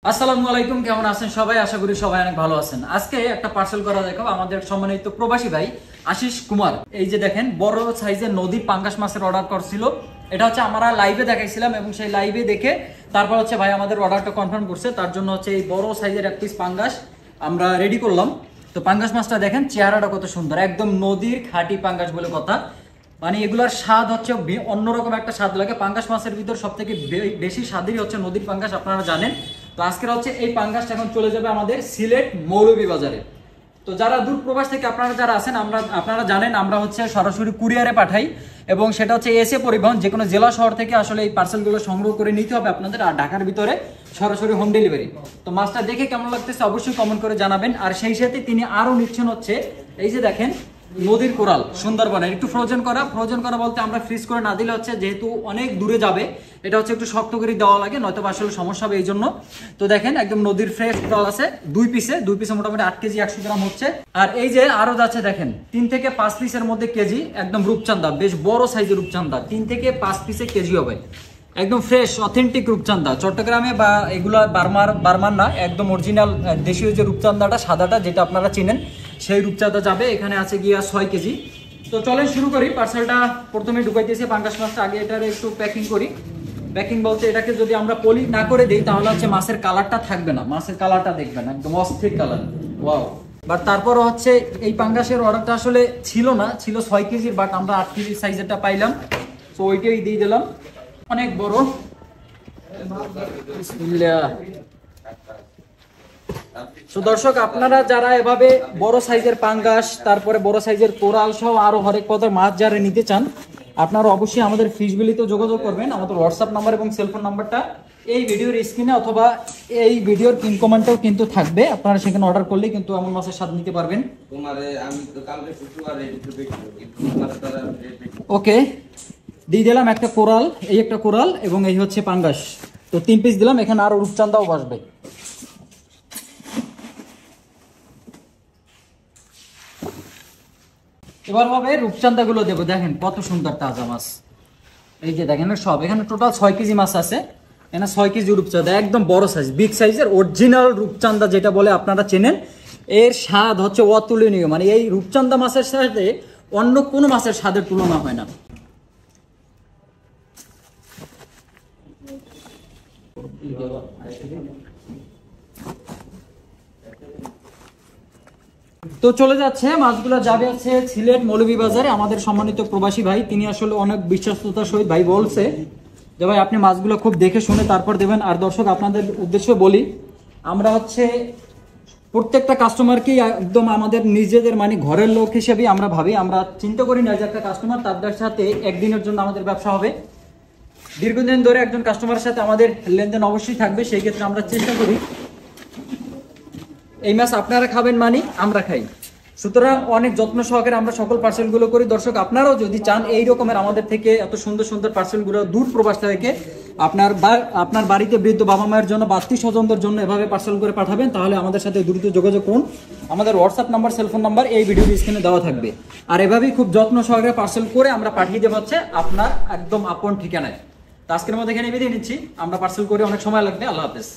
আসসালামু আলাইকুম, কেমন আছেন সবাই? আশা করি সবাই অনেক ভালো আছেন। আজকে একটা পার্সেল করা দেখাবো আমাদের সম্মানিত প্রবাসী ভাই আশিস কুমার। এই যে দেখেন, বড় সাইজের নদীর পাঙ্গাস মাছের অর্ডার করছিল। এটা হচ্ছে আমরা লাইভে দেখাইছিলাম এবং সেই লাইভে দেখে তারপর হচ্ছে ভাই আমাদের অর্ডারটা কনফার্ম করছে। তার জন্য হচ্ছে এই বড় সাইজের এক পিস পাঙ্গাস আমরা রেডি করলাম। তো পাঙ্গাস মাছটা দেখেন, চেহারাটা কত সুন্দর, একদম নদীর খাঁটি পাঙ্গাস বলে কথা। মানে এগুলার স্বাদ হচ্ছে অন্যরকম একটা স্বাদ লাগে। পাঙ্গাস মাছের ভিতর সব থেকে বেশি স্বাদেরই হচ্ছে নদীর পাঙ্গাস, আপনারা জানেন। তো আজকের হচ্ছে এই পাঙ্গাসটা এখন চলে যাবে আমাদের সিলেট মৌলভীবাজারে। তো যারা দূর প্রবাস থেকে আপনারা যারা আছেন, আপনারা জানেন আমরা হচ্ছে সরাসরি কুরিয়ারে পাঠাই এবং সেটা হচ্ছে এসে পরিবহন, যে কোনো জেলা শহর থেকে আসলে এই পার্সেলগুলো সংগ্রহ করে নিতে হবে আপনাদের, আর ঢাকার ভিতরে সরাসরি হোম ডেলিভারি। তো মাছটা দেখে কেমন লাগতেছে অবশ্যই কমেন্ট করে জানাবেন। আর সেই সাথে তিনি আরও নিচ্ছেন হচ্ছে এই যে দেখেন নদীর কোরাল, সুন্দরবনের একটু ফ্রোজেন করা বলতে আমরা ফ্রিজ করে না দিলে হচ্ছে, যেহেতু অনেক দূরে যাবে, এটা হচ্ছে একটু শক্ত করে দেওয়া লাগে, নয়তো আসলে সমস্যা হবে এই জন্য। তো দেখেন একদম নদীর ফ্রেশ কোরাল আছে, দুই পিসে মোটামুটি 8 কেজি 100 গ্রাম হচ্ছে। আর এই যে আরো যাচ্ছে দেখেন 3 থেকে 5 পিসের মধ্যে কেজি, একদম রূপচান্দা, বেশ বড় সাইজের রূপচান্দা, 3 থেকে 5 পিসে কেজি হবে, একদম ফ্রেশ অথেন্টিক রূপচান্দা। চট্টগ্রামে বা এগুলা বার্মার না, একদম অরিজিনাল দেশীয় যে রূপচান্দাটা সাদাটা যেটা আপনারা চিনেন, সেই রূপচাঁদা যাবে। এখানে আছে গিয়া 6 কেজি। তো চলেন শুরু করি। পার্সেলটা প্রথমে ঢুকাইতেছি পাঙ্গাস মাছটা, আগে এটার একটু প্যাকিং করি। প্যাকিং বলতে এটাকে যদি আমরা পলি না করে দিই তাহলে হচ্ছে মাছের কালারটা থাকবে না, মাছের কালারটা দেখবেন একদম অস্থির কালার, ওয়াও। বাট তারপরও হচ্ছে এই পাঙ্গাসের অর্ডারটা আসলে ছিল 6 কেজির, বাট আমরা 8 কেজি সাইজেরটা পাইলাম, তো ওইটাই দিয়ে দিলাম। অনেক বড়। তো দর্শক, আপনারা যারা এভাবে বড় সাইজের পাঙ্গাস, তারপরে বড় সাইজের কোরাল সহ আরো হরেক পদের মাছ যারা নিতে চান, আপনারা অবশ্যই আমাদের ফিশবিলিতে যোগাযোগ করবেন। আমাদের হোয়াটসঅ্যাপ নাম্বার এবং সেলফোন নাম্বারটা এই ভিডিওর স্ক্রিনে অথবা এই ভিডিওর পিন কমেন্টেও কিন্তু থাকবে। আপনারা সেখানে অর্ডার করলে কিন্তু এমন মাছের স্বাদ নিতে পারবেন। ওকে, দিয়ে দিলাম একটা কোরাল, এই একটা কোরাল এবং এই হচ্ছে পাঙ্গাস। তো 3 পিস দিলাম, এখানে আরো রূপচান্দাও বসবে। এবার হবে রূপচান্দা গুলো দেবো, দেখেন কত সুন্দর তাজা মাছ। এই যে দেখেন সব, এখানে টোটাল 6 কেজি মাছ আছে। এখানে 6 কেজি রূপচাঁদা, একদম বড় সাইজ, বিগ সাইজের অরিজিনাল রূপচান্দা যেটা বলে আপনারা চেনেন। এর স্বাদ হচ্ছে অতুলনীয়, মানে এই রূপচান্দা মাছের সাথে অন্য কোনো মাছের স্বাদের তুলনা হয় না। তো চলে যাচ্ছে, মাছগুলো যাবে হচ্ছে সিলেট মৌলভীবাজারে। আমাদের সম্মানিত প্রবাসী ভাই, তিনি আসলে অনেক বিশ্বস্ততার সহিত ভাই বলছে যে ভাই আপনি মাছগুলো খুব দেখে শুনে তারপর দেবেন। আর দর্শক, আপনাদের উদ্দেশ্যে বলি, আমরা হচ্ছে প্রত্যেকটা কাস্টমারকেই একদম আমাদের নিজেদের মানে ঘরের লোক হিসেবে আমরা ভাবি। আমরা চিন্তা করি না যে একটা কাস্টমার, তাদের সাথে একদিনের জন্য আমাদের ব্যবসা হবে, দীর্ঘদিন ধরে একজন কাস্টমারের সাথে আমাদের লেনদেন অবশ্যই থাকবে। সেই ক্ষেত্রে আমরা চেষ্টা করি এই মাছ আপনারা খাবেন মানে আমরা খাই, সুতরাং অনেক যত্ন সহকারে আমরা সকল পার্সেলগুলো করি। দর্শক, আপনারাও যদি চান এই রকমের আমাদের থেকে এত সুন্দর সুন্দর পার্সেলগুলো দূর প্রবাস থেকে আপনার বাড়িতে বৃদ্ধ বাবা মায়ের জন্য বা আত্মীয় স্বজনদের জন্য এভাবে পার্সেল করে পাঠাবেন, তাহলে আমাদের সাথে দ্রুত যোগাযোগ করুন। আমাদের হোয়াটসঅ্যাপ নাম্বার, সেলফোন নাম্বার এই ভিডিওর স্ক্রিনে দেওয়া থাকবে। আর এভাবেই খুব যত্ন সহকারে পার্সেল করে আমরা পাঠিয়ে দেবো হচ্ছে আপনার একদম আপন ঠিকানায়। তো আজকের মধ্যে এখানে বিদায় নিচ্ছি, আমরা পার্সেল করে অনেক সময় লাগবে। আল্লাহ হাফেজ।